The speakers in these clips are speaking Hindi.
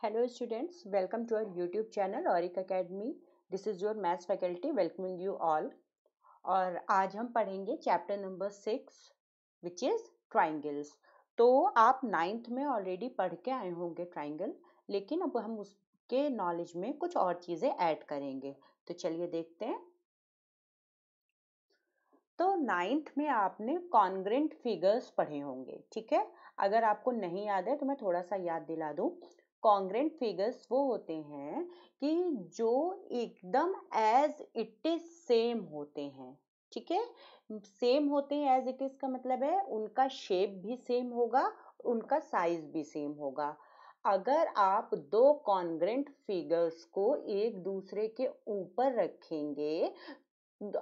Hello students, welcome to our YouTube channel Auric Academy. This is your maths faculty welcoming you all. और आज हम पढ़ेंगे chapter number 6 which is triangles. तो आप नाइन्थ में ऑलरेडी पढ़ के आए होंगे ट्राइंगल, लेकिन अब हम उसके नॉलेज में कुछ और चीज़ें ऐड करेंगे। तो चलिए देखते हैं। तो नाइन्थ में आपने कॉन्ग्रेंट फिगर्स पढ़े होंगे, ठीक है। अगर आपको नहीं याद है तो मैं थोड़ा सा याद दिला दूं। कॉन्ग्रेंट फिगर्स वो होते हैं कि जो एकदम एज इट इज सेम होते हैं, ठीक है। सेम होते हैं एज इट इज का मतलब है उनका शेप भी सेम होगा, उनका साइज भी सेम होगा। अगर आप दो कॉन्ग्रेंट फिगर्स को एक दूसरे के ऊपर रखेंगे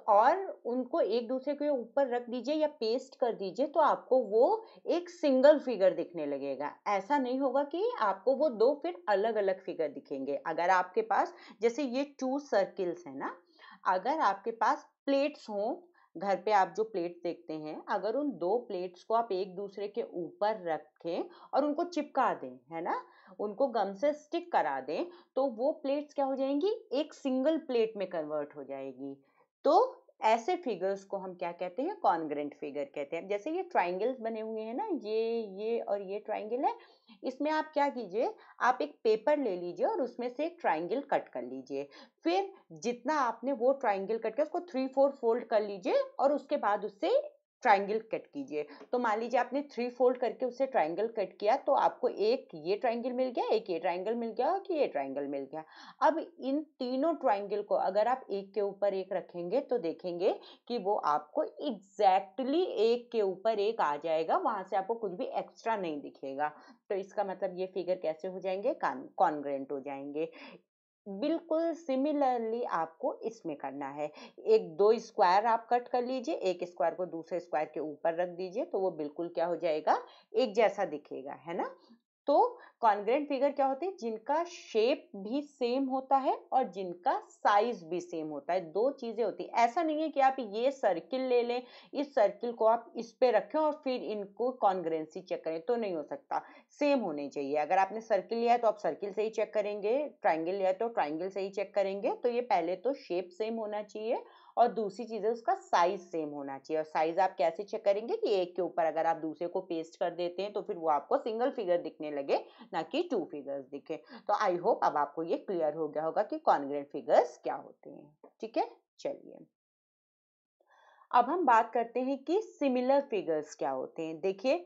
और उनको एक दूसरे के ऊपर रख दीजिए या पेस्ट कर दीजिए तो आपको वो एक सिंगल फिगर दिखने लगेगा। ऐसा नहीं होगा कि आपको वो दो फिर अलग अलग फिगर दिखेंगे। अगर आपके पास जैसे ये टू सर्किल्स है ना, अगर आपके पास प्लेट्स हो, घर पे आप जो प्लेट्स देखते हैं, अगर उन दो प्लेट्स को आप एक दूसरे के ऊपर रखें और उनको चिपका दें, है ना, उनको गम से स्टिक करा दें, तो वो प्लेट्स क्या हो जाएंगी, एक सिंगल प्लेट में कन्वर्ट हो जाएगी। तो ऐसे फिगर्स को हम क्या कहते हैं, कॉन्ग्रेंट फिगर कहते हैं। जैसे ये ट्राइंगल्स बने हुए हैं ना, ये और ये ट्राइंगल है। इसमें आप क्या कीजिए, आप एक पेपर ले लीजिए और उसमें से एक ट्राइंगल कट कर लीजिए। फिर जितना आपने वो ट्राइंगल कट किया उसको 3/4 फोल्ड कर लीजिए और उसके बाद उससे ट्राइंगल कट कीजिए। तो मान लीजिए आपने 3 फोल्ड करके उससे ट्राइंगल कट किया तो आपको एक ये ट्राइंगल मिल गया, एक ये ट्राइंगल मिल गया और कि ये ट्राइंगल मिल गया। अब इन तीनों ट्राइंगल को अगर आप एक के ऊपर एक रखेंगे तो देखेंगे कि वो आपको एग्जैक्टली एक के ऊपर एक आ जाएगा, वहां से आपको कुछ भी एक्स्ट्रा नहीं दिखेगा। तो इसका मतलब ये फिगर कैसे हो जाएंगे, कॉन्ग्रेंट हो जाएंगे। बिल्कुल सिमिलरली आपको इसमें करना है। एक दो स्क्वायर आप कट कर लीजिए, एक स्क्वायर को दूसरे स्क्वायर के ऊपर रख दीजिए तो वो बिल्कुल क्या हो जाएगा, एक जैसा दिखेगा, है ना। तो कॉन्ग्रेंट फिगर क्या होते हैं, जिनका शेप भी सेम होता है और जिनका साइज भी सेम होता है। दो चीजें होती है। ऐसा नहीं है कि आप ये सर्किल ले लें, इस सर्किल को आप इस पे रखें और फिर इनको कॉन्ग्रेंसी चेक करें, तो नहीं हो सकता। सेम होने चाहिए। अगर आपने सर्किल लिया है तो आप सर्किल से ही चेक करेंगे, ट्राइंगल लिया है तो ट्राइंगल से ही चेक करेंगे। तो ये पहले तो शेप सेम होना चाहिए और दूसरी चीज है उसका साइज सेम होना चाहिए। और साइज आप कैसे चेक करेंगे कि एक के ऊपर अगर आप दूसरे को पेस्ट कर देते हैं तो फिर वो आपको सिंगल फिगर दिखने लगे, ना कि टू फिगर्स दिखे। तो आई होप अब आपको ये क्लियर हो गया होगा कि कॉन्ग्रेंट फिगर्स क्या होते हैं, ठीक है। चलिए अब हम बात करते हैं कि सिमिलर फिगर्स क्या होते हैं। देखिए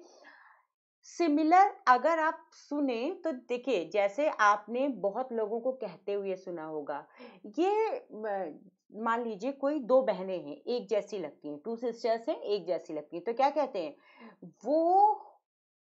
सिमिलर अगर आप सुने तो देखिए, जैसे आपने बहुत लोगों को कहते हुए सुना होगा, ये मान लीजिए कोई दो बहनें हैं, एक जैसी लगती हैं, टू सिस्टर्स हैं, एक जैसी लगती हैं, तो क्या कहते हैं, वो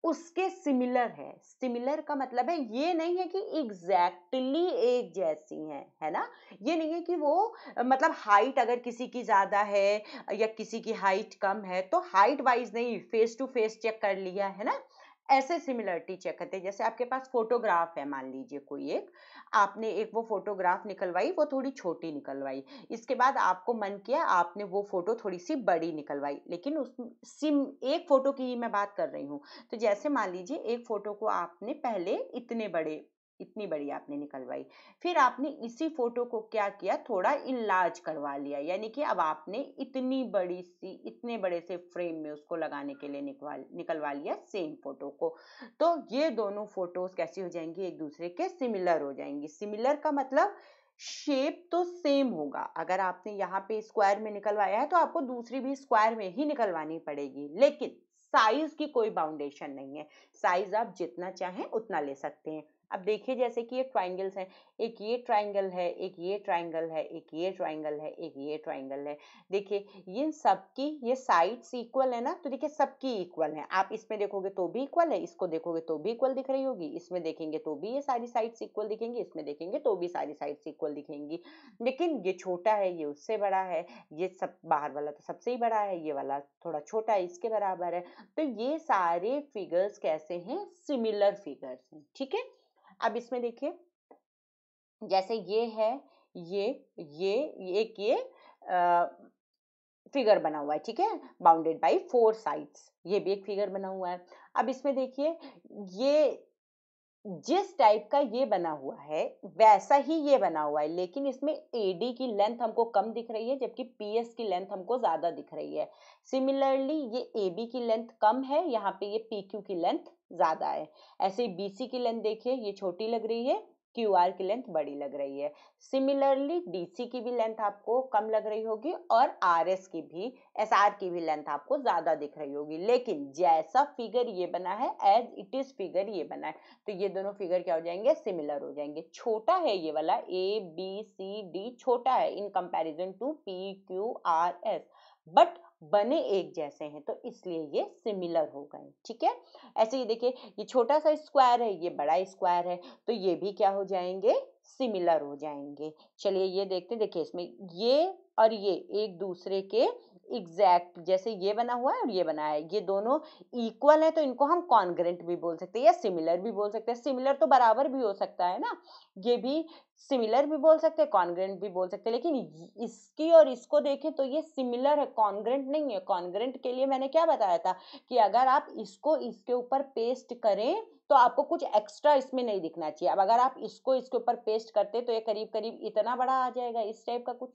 उसके सिमिलर है। सिमिलर का मतलब है ये नहीं है कि एग्जैक्टली एक जैसी हैं, है ना। ये नहीं है कि वो मतलब हाइट अगर किसी की ज्यादा है या किसी की हाइट कम है तो हाइट वाइज नहीं, फेस टू फेस चेक कर लिया, है ना। ऐसे सिमिलरिटी चेक करते हैं। जैसे आपके पास फोटोग्राफ है, मान लीजिए कोई एक, आपने एक वो फोटोग्राफ निकलवाई, वो थोड़ी छोटी निकलवाई, इसके बाद आपको मन किया आपने वो फोटो थोड़ी सी बड़ी निकलवाई, लेकिन उस सिम एक फोटो की ही मैं बात कर रही हूँ। तो जैसे मान लीजिए एक फोटो को आपने पहले इतनी बड़ी आपने निकलवाई, फिर आपने इसी फोटो को क्या किया, थोड़ा इनलार्ज करवा लिया, यानी कि अब आपने इतने बड़े से फ्रेम में उसको लगाने के लिए निकलवा लिया सेम फोटो को। तो ये दोनों फोटोज कैसी हो जाएंगी, एक दूसरे के सिमिलर हो जाएंगी। सिमिलर का मतलब शेप तो सेम होगा। अगर आपने यहाँ पे स्क्वायर में निकलवाया है तो आपको दूसरी भी स्क्वायर में ही निकलवानी पड़ेगी, लेकिन साइज की कोई बाउंडेशन नहीं है। साइज आप जितना चाहें उतना ले सकते हैं। अब देखिए जैसे कि ये ट्राइंगल्स हैं, एक ये ट्राइंगल है, एक ये ट्राइंगल है, एक ये ट्राइंगल है, एक ये ट्राइंगल है। देखिए ये सबकी ये साइड्स इक्वल है ना, तो देखिए सबकी इक्वल है। आप इसमें देखोगे तो भी इक्वल है, इसको देखोगे तो भी इक्वल दिख रही होगी, इसमें देखेंगे तो भी ये सारी साइड्स इक्वल दिखेंगी, इसमें देखेंगे तो भी सारी साइड्स इक्वल दिखेंगी। लेकिन ये छोटा है, ये उससे बड़ा है, ये सब बाहर वाला तो सबसे ही बड़ा है, ये वाला थोड़ा छोटा है, इसके बराबर है। तो ये सारे फिगर्स कैसे हैं, सिमिलर फिगर्स हैं, ठीक है। अब इसमें देखिए जैसे ये है, ये ये एक ये फिगर बना हुआ है, ठीक है, बाउंडेड बाय 4 साइड्स, ये भी एक फिगर बना हुआ है। अब इसमें देखिए ये जिस टाइप का ये बना हुआ है वैसा ही ये बना हुआ है, लेकिन इसमें AD की लेंथ हमको कम दिख रही है जबकि PS की लेंथ हमको ज्यादा दिख रही है। सिमिलरली ये AB की लेंथ कम है, यहाँ पे ये PQ की लेंथ ज्यादा है। ऐसे ही BC की लेंथ देखिए, ये छोटी लग रही है, QR की लेंथ बड़ी लग रही है। सिमिलरली DC की भी लेंथ आपको कम लग रही होगी और RS की भी, SR की भी लेंथ आपको ज्यादा दिख रही होगी। लेकिन जैसा फिगर ये बना है, एज इट इज फिगर ये बना है, तो ये दोनों फिगर क्या हो जाएंगे, सिमिलर हो जाएंगे। छोटा है ये वाला ABCD, छोटा है in comparison to PQRS, but बने एक जैसे हैं तो इसलिए ये सिमिलर हो गए। ठीक है, ऐसे ही देखिए ये छोटा सा स्क्वायर है, ये बड़ा स्क्वायर है, तो ये भी क्या हो जाएंगे, सिमिलर हो जाएंगे। चलिए ये देखते हैं, देखिए इसमें ये और ये एक दूसरे के एग्जैक्ट, जैसे ये बना हुआ है और ये बना है, ये दोनों इक्वल है तो इनको हम कॉन्ग्रेंट भी बोल सकते हैं या सिमिलर भी बोल सकते हैं। सिमिलर तो बराबर भी हो सकता है ना, ये भी सिमिलर भी बोल सकते हैं, कॉन्ग्रेंट भी बोल सकते हैं, लेकिन इसकी और इसको देखें तो ये सिमिलर है, कॉन्ग्रेंट नहीं है। कॉन्ग्रेंट के लिए मैंने क्या बताया था कि अगर आप इसको इसके ऊपर पेस्ट करें तो आपको कुछ एक्स्ट्रा इसमें नहीं दिखना चाहिए। अब अगर आप इसको इसके ऊपर पेस्ट करते तो ये करीब करीब इतना बड़ा आ जाएगा, इस टाइप का कुछ,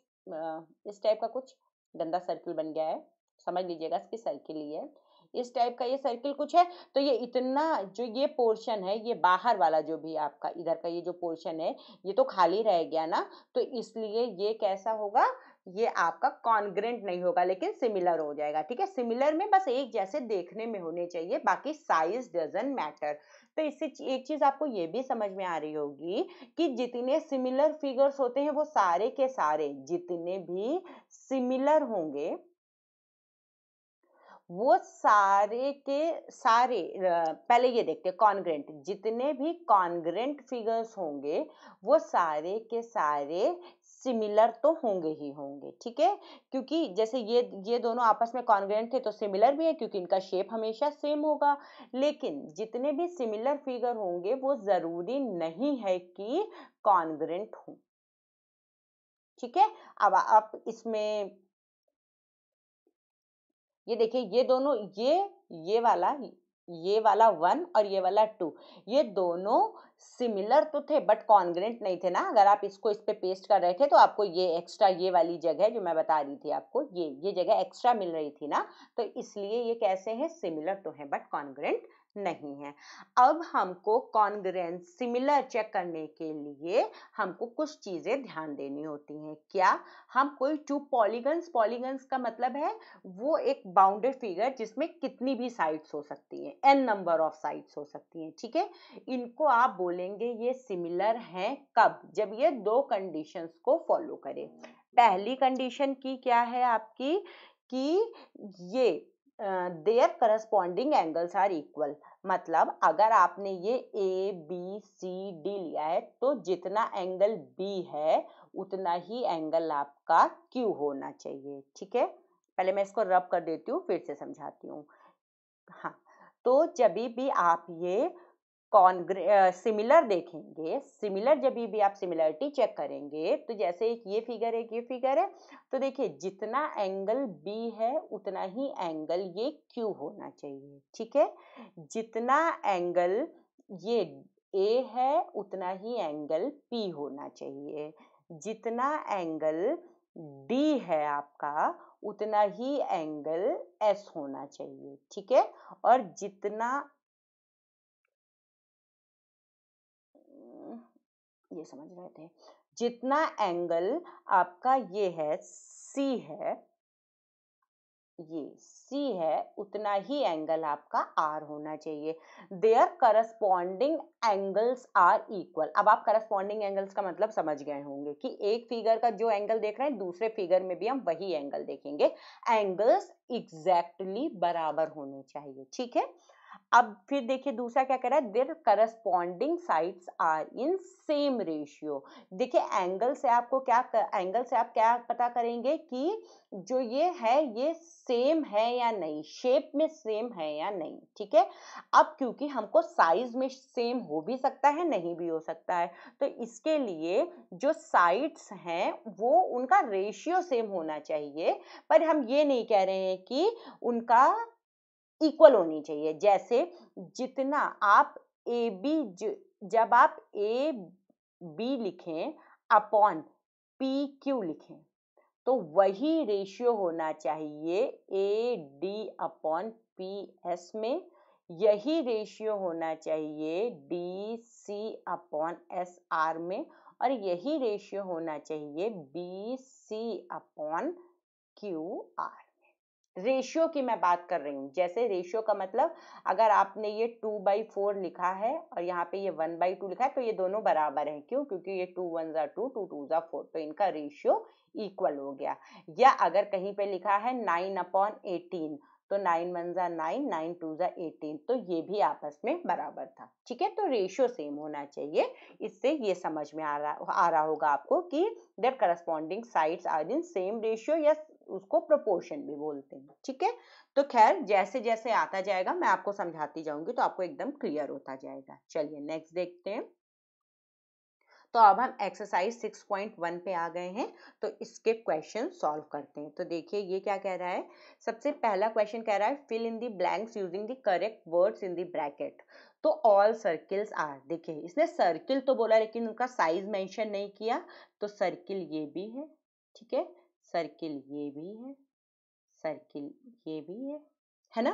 इस टाइप का कुछ गंदा सर्किल बन गया है, समझ लीजिएगा इसकी सर्किल ही है, इस टाइप का ये सर्किल कुछ है। तो ये इतना जो ये पोर्शन है, ये बाहर वाला जो भी आपका इधर का ये जो पोर्शन है, ये तो खाली रह गया ना, तो इसलिए ये कैसा होगा, ये आपका कॉन्ग्रेंट नहीं होगा लेकिन सिमिलर हो जाएगा। ठीक है, सिमिलर में बस एक जैसे देखने में होने चाहिए, बाकी साइज डजंट मैटर। तो इससे एक चीज आपको ये भी समझ में आ रही होगी कि जितने सिमिलर फिगर्स होते हैं वो सारे के सारे, जितने भी सिमिलर होंगे वो सारे के सारे, पहले ये देखते हैं कॉन्ग्रेंट, जितने भी कॉन्ग्रेंट फिगर्स होंगे वो सारे के सारे सिमिलर तो होंगे ही होंगे। ठीक है, क्योंकि जैसे ये दोनों आपस में कॉन्ग्रेंट थे तो सिमिलर भी है क्योंकि इनका शेप हमेशा सेम होगा। लेकिन जितने भी सिमिलर फिगर होंगे वो जरूरी नहीं है कि कॉन्ग्रेंट हो। ठीक है, अब आप इसमें ये देखिए, ये दोनों ये वाला 1 और ये वाला 2, ये दोनों सिमिलर तो थे बट कॉन्ग्रेंट नहीं थे ना। अगर आप इसको इस पे पेस्ट कर रहे थे तो आपको ये एक्स्ट्रा, ये वाली जगह जो मैं बता रही थी आपको, ये जगह एक्स्ट्रा मिल रही थी ना, तो इसलिए ये कैसे हैं, सिमिलर तो है बट कॉन्ग्रेंट नहीं है। अब हमको कॉन्ग्रेंस सिमिलर चेक करने के लिए हमको कुछ चीजें ध्यान देनी होती हैं। क्या, हम कोई टू पॉलीगन्स का मतलब है वो एक बाउंडेड फिगर जिसमें कितनी भी साइड्स हो सकती हैं, n नंबर ऑफ साइड्स हो सकती हैं। ठीक है, इनको आप बोलेंगे ये सिमिलर हैं कब, जब ये दो कंडीशंस को फॉलो करे। पहली कंडीशन की क्या है आपकी, कि ये their corresponding angles are equal, मतलब अगर आपने ये ABCD लिया है तो जितना एंगल B है उतना ही एंगल आपका Q होना चाहिए। ठीक है, पहले मैं इसको रब कर देती हूँ फिर से समझाती हूँ। हाँ, तो जब भी आप ये सिमिलर देखेंगे, सिमिलर जब भी आप सिमिलरिटी चेक करेंगे तो जैसे एक ये फिगर है, तो देखिए जितना एंगल B है उतना ही एंगल ये Q होना चाहिए। ठीक है, जितना एंगल ये A है उतना ही एंगल P होना चाहिए, जितना एंगल D है आपका उतना ही एंगल S होना चाहिए। ठीक है, और जितना, ये समझ रहे थे, जितना एंगल आपका ये है C है, ये C है उतना ही एंगल आपका R होना चाहिए। Their corresponding angles are equal. अब आप करस्पॉन्डिंग एंगल्स का मतलब समझ गए होंगे कि एक फिगर का जो एंगल देख रहे हैं दूसरे फिगर में भी हम वही एंगल देखेंगे, एंगल्स एग्जैक्टली बराबर होने चाहिए। ठीक है, अब फिर देखिए दूसरा क्या कह रहा है, their corresponding sides are in same ratio. देखिए एंगल से आप क्या पता करेंगे कि जो ये है ये सेम है या नहीं, शेप में सेम है या नहीं। ठीक है, अब क्योंकि हमको साइज में सेम हो भी सकता है नहीं भी हो सकता है, तो इसके लिए जो साइड्स हैं वो उनका रेशियो सेम होना चाहिए, पर हम ये नहीं कह रहे हैं कि उनका इक्वल होनी चाहिए। जैसे जितना आप ए बी, जब आप ए बी लिखें अपॉन पी क्यू लिखें तो वही रेशियो होना चाहिए A D upon P S में, यही रेशियो होना चाहिए D C upon S R में, और यही रेशियो होना चाहिए B C upon Q R. Ratio की मैं बात कर रही हूँ। जैसे रेशियो का मतलब अगर आपने ये 2/4 लिखा है और यहाँ पे ये 1/2 लिखा है तो ये दोनों बराबर हैं। क्यों? क्योंकि ये 2 1 जा 2, 2 2 जा 4, तो इनका रेशियो इक्वल हो गया। या अगर कहीं पे लिखा है 9/18 तो 9 1 जा 9, 9 2 जा 18, तो ये भी आपस में बराबर था। ठीक है, तो रेशियो सेम होना चाहिए। इससे ये समझ में आ रहा होगा आपको कि their corresponding sides are in same ratio, या उसको प्रोपोर्शन भी बोलते हैं। ठीक है, तो खैर जैसे जैसे आता जाएगा मैं आपको समझाती जाऊंगी तो आपको एकदम क्लियर होता जाएगा। चलिए नेक्स्ट देखते हैं। तो अब हम एक्सरसाइज 6.1 पे आ गए हैं, तो इसके क्वेश्चन सॉल्व करते हैं। तो देखिए ये क्या कह रहा है। सबसे पहला क्वेश्चन कह रहा है fill in the blanks using the correct words in the bracket. तो ऑल सर्किल्स आर, देखिए इसने सर्किल तो बोला लेकिन उनका साइज मेंशन नहीं किया, तो सर्किल ये भी है, ठीक है, सर्किल ये भी है, सर्किल ये भी है ना।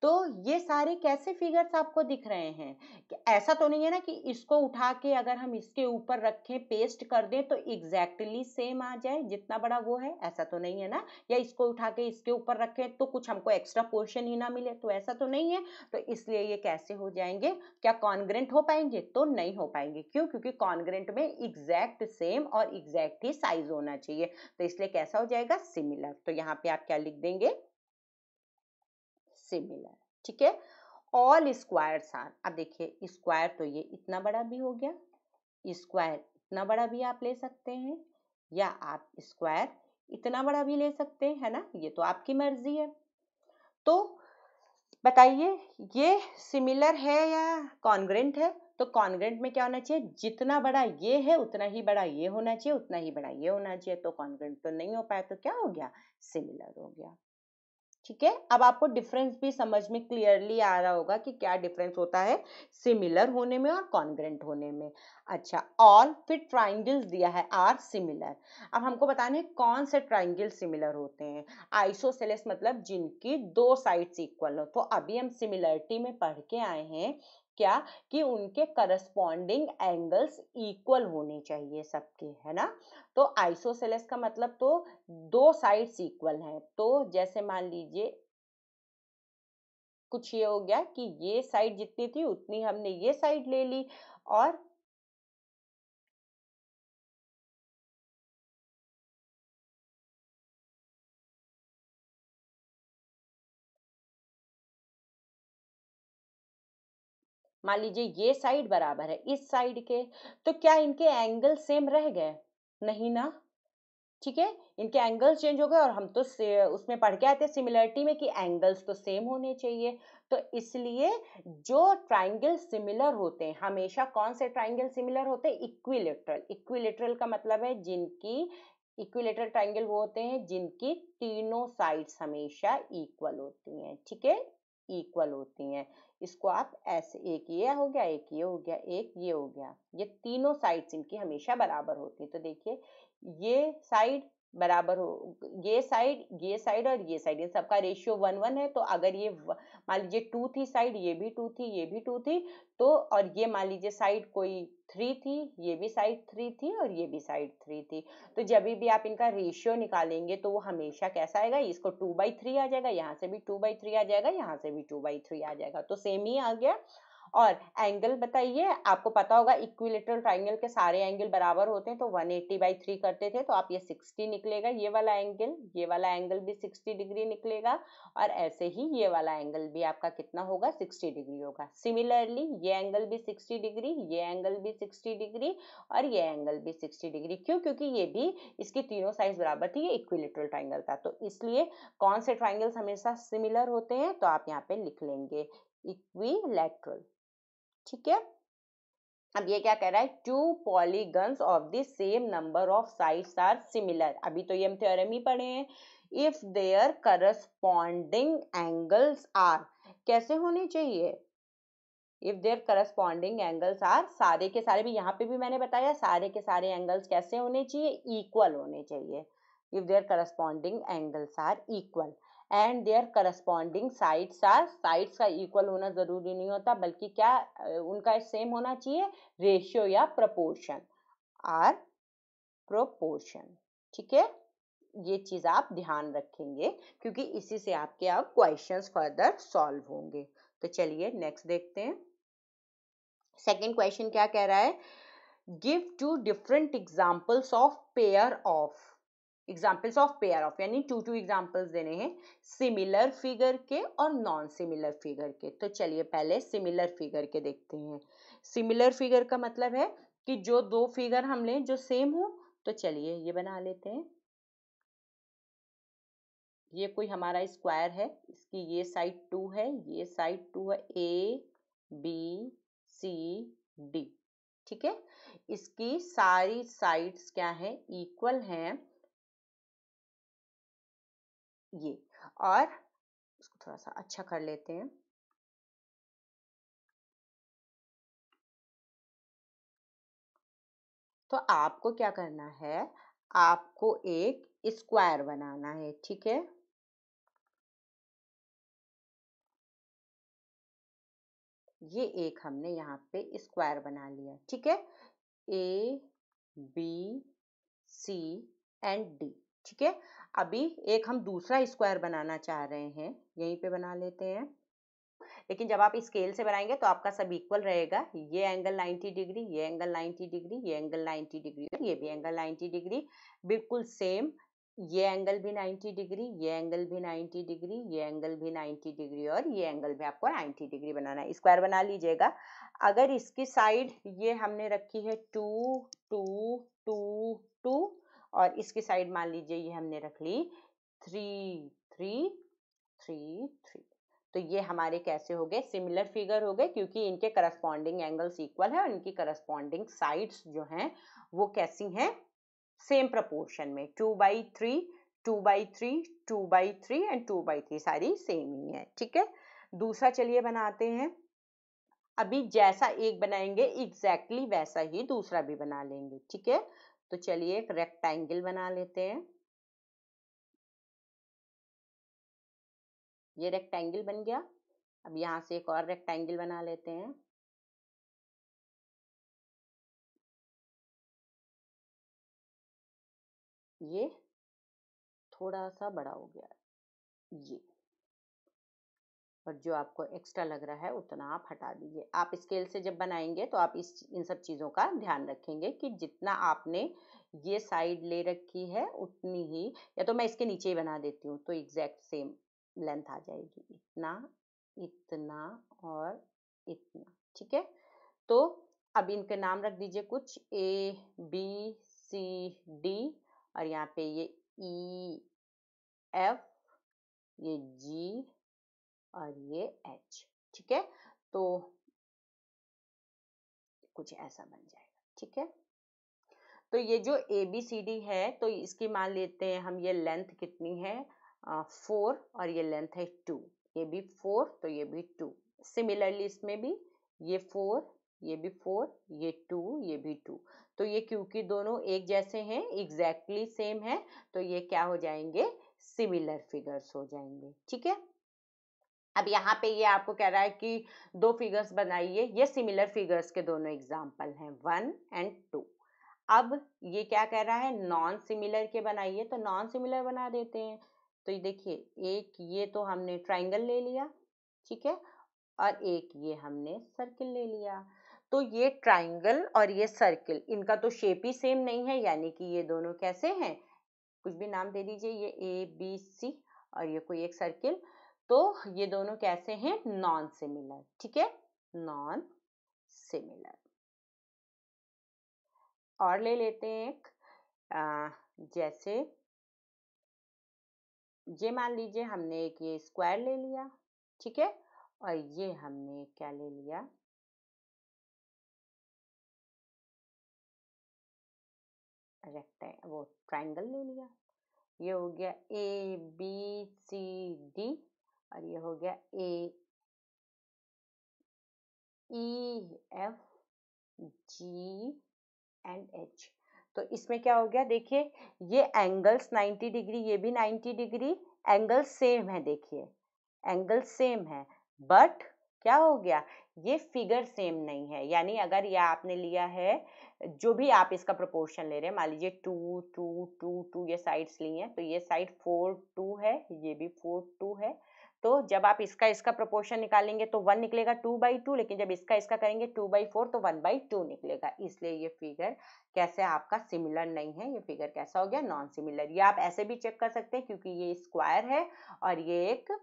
तो ये सारे कैसे फिगर्स आपको दिख रहे हैं कि ऐसा तो नहीं है ना कि इसको उठा के अगर हम इसके ऊपर रखें पेस्ट कर दें तो एग्जैक्टली सेम आ जाए जितना बड़ा वो है, ऐसा तो नहीं है ना। या इसको उठा के इसके ऊपर रखें तो कुछ हमको एक्स्ट्रा पोर्शन ही ना मिले, तो ऐसा तो नहीं है। तो इसलिए ये कैसे हो जाएंगे, क्या कॉन्ग्रेंट हो पाएंगे? तो नहीं हो पाएंगे। क्यों? क्योंकि कॉन्ग्रेंट में एग्जैक्ट सेम और एग्जैक्ट ही साइज होना चाहिए, तो इसलिए कैसा हो जाएगा, सिमिलर। तो यहाँ पे आप क्या लिख देंगे, सिमिलर। ठीक है, ऑल स्क्वायर्स आर, अब देखिए स्क्वायर तो ये इतना बड़ा भी हो गया, स्क्वायर इतना बड़ा भी आप ले सकते हैं, या आप स्क्वायर इतना बड़ा भी ले सकते हैं, है ना, ये तो आपकी मर्जी है। तो बताइए ये सिमिलर है या कॉन्ग्रेंट है? तो कॉन्ग्रेंट में क्या होना चाहिए, जितना बड़ा ये है उतना ही बड़ा ये होना चाहिए, उतना ही बड़ा ये होना चाहिए। तो कॉन्ग्रेंट तो नहीं हो पाया, तो क्या हो गया, सिमिलर हो गया। ठीक है, अब आपको डिफरेंस भी समझ में क्लियरली आ रहा होगा कि क्या डिफरेंस होता है सिमिलर होने में और कॉन्ग्रेंट होने में। अच्छा, ऑल फिर ट्राइंगल्स दिया है आर सिमिलर। अब हमको बताना है कौन से ट्राइंगल सिमिलर होते हैं। आइसोसेलेस मतलब जिनकी दो साइड्स इक्वल हो। तो अभी हम सिमिलरिटी में पढ़ के आए हैं क्या, कि उनके करस्पॉन्डिंग एंगल्स इक्वल होने चाहिए सबके, है ना। तो आइसोसेलेस का मतलब तो दो साइड्स इक्वल हैं। तो जैसे मान लीजिए कुछ ये हो गया कि ये साइड जितनी थी उतनी हमने ये साइड ले ली, और मान लीजिए ये साइड बराबर है इस साइड के, तो क्या इनके एंगल सेम रह गए? नहीं ना। ठीक है, इनके एंगल्स चेंज हो गए, और हम तो उसमें पढ़ के आए थे सिमिलरिटी में कि एंगल्स तो सेम होने चाहिए। तो इसलिए जो ट्राइंगल सिमिलर होते हैं, हमेशा कौन से ट्राइंगल सिमिलर होते हैं, इक्विलेटरल। इक्विलेटरल का मतलब है जिनकी, इक्विलेटरल ट्राइंगल वो होते हैं जिनकी तीनों साइड्स हमेशा इक्वल होती हैं। ठीक है, इक्वल होती हैं। इसको आप ऐसे, एक ये हो गया, एक ये हो गया, एक ये हो गया, ये तीनों साइड्स इनकी हमेशा बराबर होती है। तो देखिए ये साइड बराबर हो, ये साइड और ये साइड, इन सबका रेशियो 1 1 है। तो अगर ये मान लीजिए 2 थी साइड, ये भी 2 थी, ये भी 2 थी, तो और ये मान लीजिए साइड कोई 3 थी, ये भी साइड 3 थी और ये भी साइड 3 थी, तो जब भी आप इनका रेशियो निकालेंगे तो वो हमेशा कैसा आएगा, इसको 2/3 आ जाएगा, यहाँ से भी 2/3 आ जाएगा, यहाँ से भी 2/3 आ जाएगा, तो सेम ही आ गया। और एंगल बताइए, आपको पता होगा इक्विलेटरल ट्राइंगल के सारे एंगल बराबर होते हैं, तो 180/3 करते थे, तो आप ये 60 निकलेगा, ये वाला एंगल भी 60 डिग्री निकलेगा, और ऐसे ही ये वाला एंगल भी आपका कितना होगा, 60 डिग्री होगा। सिमिलरली ये एंगल भी 60 डिग्री, ये एंगल भी 60 डिग्री, और ये एंगल भी 60 डिग्री। क्यों? क्योंकि ये भी, इसकी तीनों साइड्स बराबर थी, ये इक्विलेटरल ट्राइंगल था, तो इसलिए कौन से ट्राइंगल्स हमेशा सिमिलर होते हैं, तो आप यहाँ पे लिख लेंगे इक्विलैटरल। ठीक है, अब ये क्या कह रहा है, two polygons of the same number of sides are similar. अभी तो ये हम थ्योरम ही पढ़े हैं। If their corresponding angles are, कैसे होने चाहिए, if their corresponding angles are, सारे के सारे भी, यहाँ पे भी मैंने बताया सारे के सारे एंगल्स कैसे होने चाहिए, इक्वल होने चाहिए। If their corresponding angles are equal and their corresponding sides are, sides का इक्वल होना जरूरी नहीं होता बल्कि क्या उनका सेम होना चाहिए, रेशियो या प्रपोर्शन, आर प्रोपोर्शन। ठीक है, ये चीज आप ध्यान रखेंगे क्योंकि इसी से आपके अब क्वेश्चंस फर्दर सॉल्व होंगे। तो चलिए नेक्स्ट देखते हैं। सेकंड क्वेश्चन क्या कह रहा है, give two different examples of pair of, examples of pair of यानी टू एग्जांपल्स देने हैं सिमिलर फिगर के और नॉन सिमिलर फिगर के। तो चलिए पहले सिमिलर फिगर के देखते हैं। सिमिलर फिगर का मतलब है कि जो दो फिगर हम लें जो सेम हो। तो चलिए ये बना लेते हैं। ये कोई हमारा स्क्वायर है, इसकी ये साइड 2 है, ये साइड 2 है, ए बी सी डी। ठीक है, इसकी सारी साइड्स क्या है, इक्वल हैं ये। और इसको थोड़ा सा अच्छा कर लेते हैं। तो आपको क्या करना है, आपको एक स्क्वायर बनाना है। ठीक है, ये एक हमने यहाँ पे स्क्वायर बना लिया। ठीक है, A B C and D. ठीक है, अभी एक हम दूसरा स्क्वायर बनाना चाह रहे हैं, यहीं पे बना लेते हैं। लेकिन जब आप स्केल से बनाएंगे तो आपका सब इक्वल रहेगा। ये एंगल 90 डिग्री, ये एंगल 90 डिग्री, ये एंगल 90 डिग्री और ये भी एंगल 90 डिग्री, बिल्कुल सेम। ये एंगल भी 90 डिग्री, ये एंगल भी 90 डिग्री, ये एंगल भी 90 डिग्री और ये एंगल भी आपको 90 डिग्री बनाना है। स्क्वायर बना लीजिएगा। अगर इसकी साइड ये हमने रखी है 2 2 2 2 और इसकी साइड मान लीजिए ये हमने रख ली 3 3 3 3, तो ये हमारे कैसे हो गए, सिमिलर फिगर हो गए क्योंकि इनके करस्पॉन्डिंग एंगल्स इक्वल है और इनकी करस्पॉन्डिंग साइड्स जो हैं वो कैसी हैं, सेम प्रपोर्शन में, 2/3 2/3 2/3 एंड 2/3 सारी सेम ही है। ठीक है, दूसरा चलिए बनाते हैं। अभी जैसा एक बनाएंगे एग्जैक्टली वैसा ही दूसरा भी बना लेंगे। ठीक है, तो चलिए एक रेक्टेंगल बना लेते हैं। ये रेक्टेंगल बन गया। अब यहाँ से एक और रेक्टेंगल बना लेते हैं। ये थोड़ा सा बड़ा हो गया ये, और जो आपको एक्स्ट्रा लग रहा है उतना आप हटा दीजिए। आप स्केल से जब बनाएंगे तो आप इन सब चीज़ों का ध्यान रखेंगे कि जितना आपने ये साइड ले रखी है उतनी ही, या तो मैं इसके नीचे ही बना देती हूँ तो एग्जैक्ट सेम लेंथ आ जाएगी, इतना इतना और इतना। ठीक है, तो अब इनके नाम रख दीजिए कुछ, ए बी सी डी और यहाँ पे ये ई एफ, ये जी और ये एच। ठीक है, तो कुछ ऐसा बन जाएगा। ठीक है, तो ये जो ए बी सी डी है तो इसकी मान लेते हैं हम, ये लेंथ कितनी है 4 और ये लेंथ है 2, ये भी 4 तो ये भी 2। सिमिलरली इसमें भी ये 4 ये भी 4 ये 2 ये भी 2, तो ये क्योंकि दोनों एक जैसे हैं एग्जैक्टली सेम है तो ये क्या हो जाएंगे, सिमिलर फिगर्स हो जाएंगे। ठीक है, अब यहाँ पे ये आपको कह रहा है कि दो फिगर्स बनाइए, ये सिमिलर फिगर्स के दोनों एग्जाम्पल हैं 1 एंड 2। अब ये क्या कह रहा है, नॉन सिमिलर के बनाइए, तो नॉन सिमिलर बना देते हैं। तो ये देखिए, एक ये तो हमने ट्राइंगल ले लिया। ठीक है, और एक ये हमने सर्किल ले लिया। तो ये ट्राइंगल और ये सर्किल, इनका तो शेप ही सेम नहीं है, यानी कि ये दोनों कैसे हैं, कुछ भी नाम दे दीजिए, ये ए बी सी और ये कोई एक सर्किल, तो ये दोनों कैसे हैं, नॉन सिमिलर। ठीक है, नॉन सिमिलर। और ले लेते हैं एक, जैसे ये मान लीजिए हमने एक ये स्क्वायर ले लिया। ठीक है, और ये हमने क्या ले लिया, वो ट्राइंगल ले लिया। ये हो गया ए बी सी डी और ये हो गया ए EF G एंड H। तो इसमें क्या हो गया, देखिए ये एंगल्स 90 डिग्री, ये भी 90 डिग्री, एंगल सेम है, देखिए एंगल सेम है, बट क्या हो गया, ये फिगर सेम नहीं है। यानी अगर ये आपने लिया है, जो भी आप इसका प्रोपोर्शन ले रहे हैं, मान लीजिए 2 2 2 2 ये साइड्स ली हैं, तो ये साइड 4 2 है, ये भी 4 2 है। तो जब आप इसका प्रोपोर्शन निकालेंगे तो 1 निकलेगा 2/2, लेकिन जब इसका करेंगे 2/4 तो 1/2 निकलेगा। इसलिए ये फिगर कैसे आपका सिमिलर नहीं है, ये फिगर कैसा हो गया, नॉन सिमिलर। ये आप ऐसे भी चेक कर सकते हैं क्योंकि ये स्क्वायर है और ये एक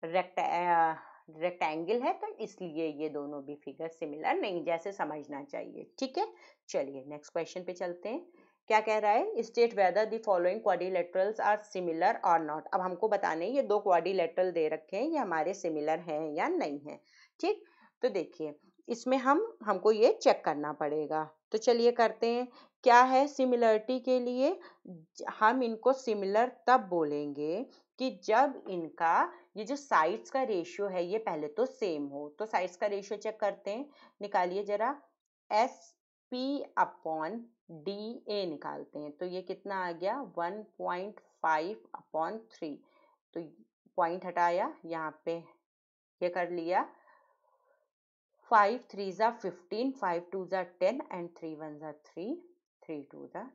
रेक्टेंगल है, तो इसलिए ये दोनों भी फिगर सिमिलर नहीं, जैसे समझना चाहिए। ठीक है, चलिए नेक्स्ट क्वेश्चन पे चलते हैं। क्या कह रहा है, state whether the following quadrilaterals are similar और नॉट। अब हमको बताने ये दो क्वाड्रिलेटरल दे रखे हैं, ये हमारे सिमिलर हैं या नहीं है। ठीक, तो देखिए इसमें हमको ये चेक करना पड़ेगा, तो चलिए करते हैं। क्या है सिमिलरिटी के लिए, हम इनको सिमिलर तब बोलेंगे कि जब इनका ये जो साइड्स का रेशियो है ये पहले तो सेम हो। तो साइड्स का रेशियो चेक करते हैं, निकालिए जरा, SP/DA निकालते हैं, तो ये कितना आ गया 1.5/3। तो पॉइंट हटाया, यहाँ पे ये कर लिया, 5 3 जा 15, 5 2 जा 10 एंड 3 1 जा 3, 3 2 जा,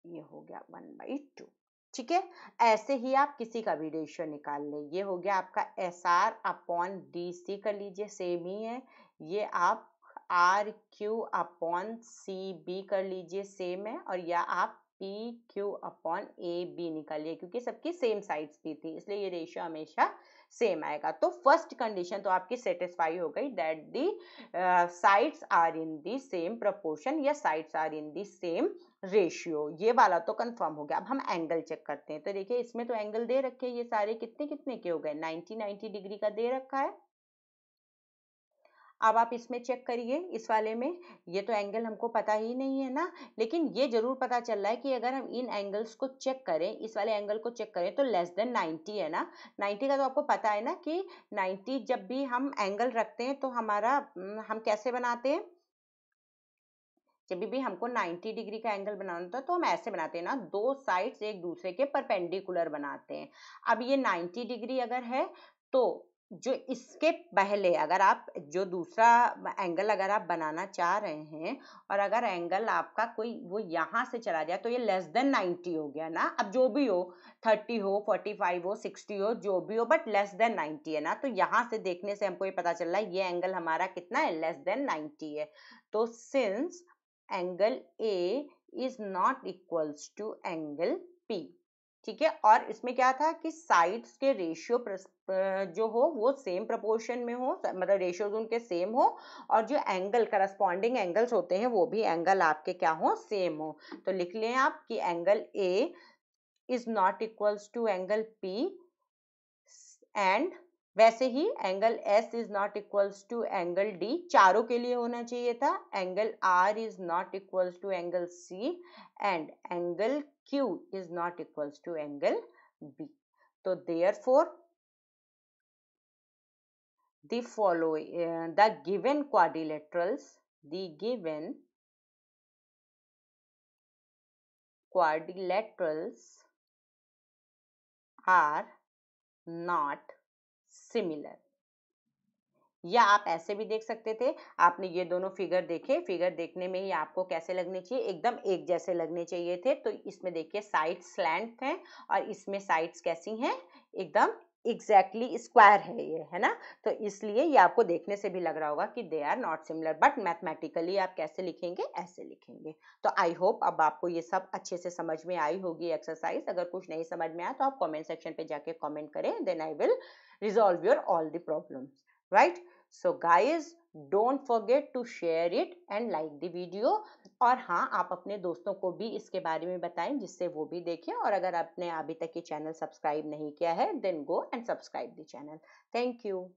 ये हो गया 1/2। ठीक है, ऐसे ही आप किसी का भी रेशियो निकाल लें। ये हो गया आपका SR/DC कर लीजिए, सेम ही है। ये आप RQ/CB कर लीजिए, सेम है। और या आप PQ/AB निकालिए, क्योंकि सबकी सेम साइड्स भी थी, इसलिए ये रेशियो हमेशा सेम आएगा। तो फर्स्ट कंडीशन तो आपकी सेटिस्फाई हो गई, that the sides are in the same proportion या sides are in the same ratio. ये वाला तो कंफर्म हो गया। अब हम एंगल चेक करते हैं, तो देखिए इसमें तो एंगल दे रखे हैं, ये सारे कितने कितने के हो गए, 90 डिग्री का दे रखा है। अब आप इसमें चेक करिए, इस वाले में ये तो एंगल हमको पता ही नहीं है ना, लेकिन ये जरूर पता चल रहा है कि अगर हम इन एंगल्स को चेक करें, इस वाले एंगल को चेक करें, तो लेस देन 90 है ना। 90 का तो आपको पता है ना कि 90 जब भी हम एंगल रखते हैं तो हमारा हम कैसे बनाते हैं, जब भी हमको 90 डिग्री का एंगल बनाना होता है तो हम ऐसे बनाते हैं ना, दो साइड्स एक दूसरे के परपेंडिकुलर बनाते हैं। अब ये 90 डिग्री अगर है, तो जो इसके पहले अगर आप जो दूसरा एंगल अगर आप बनाना चाह रहे हैं, और अगर एंगल आपका कोई वो यहाँ से चला जाए, तो ये लेस देन 90 हो गया ना। अब जो भी हो, 30 हो, 45 हो, 60 हो, जो भी हो, बट लेस देन 90 है ना। तो यहाँ से देखने से हमको ये पता चल रहा है ये एंगल हमारा कितना है, लेस देन 90 है। तो since angle A is not equals to angle P। ठीक है, और इसमें क्या था कि साइड्स के रेशियो जो हो वो सेम प्रोपोर्शन में हो, मतलब रेशियोज उनके सेम हो, और जो एंगल करस्पॉन्डिंग एंगल्स होते हैं वो भी एंगल आपके क्या हो, सेम हो। तो लिख लें आप कि angle A is not equals to angle P, and वैसे ही angle S is not equals to angle D, चारों के लिए होना चाहिए था। Angle R is not equals to angle C, and angle Q is not equals to angle B। तो therefore the following the given quadrilaterals are not similar। या आप ऐसे भी देख सकते थे, आपने ये दोनों फिगर देखे, फिगर देखने में ही आपको कैसे लगने चाहिए, एकदम एक जैसे लगने चाहिए थे। तो इसमें देखिए साइड स्लैंट हैं और इसमें साइड्स कैसी हैं, एकदम एग्जैक्टली स्क्वायर है ये, है ना। तो इसलिए ये आपको देखने से भी लग रहा होगा कि they are not similar, but mathematically आप कैसे लिखेंगे, ऐसे लिखेंगे। तो आई होप अब आपको ये सब अच्छे से समझ में आई होगी एक्सरसाइज। अगर कुछ नहीं समझ में आया तो आप कमेंट सेक्शन पे जाके कमेंट करें, then I will resolve your all the problems, right? So guys, don't forget to share it and like the video। और हाँ, आप अपने दोस्तों को भी इसके बारे में बताएं जिससे वो भी देखें। और अगर आपने अभी तक ये चैनल सब्सक्राइब नहीं किया है, then go and subscribe the channel। Thank you।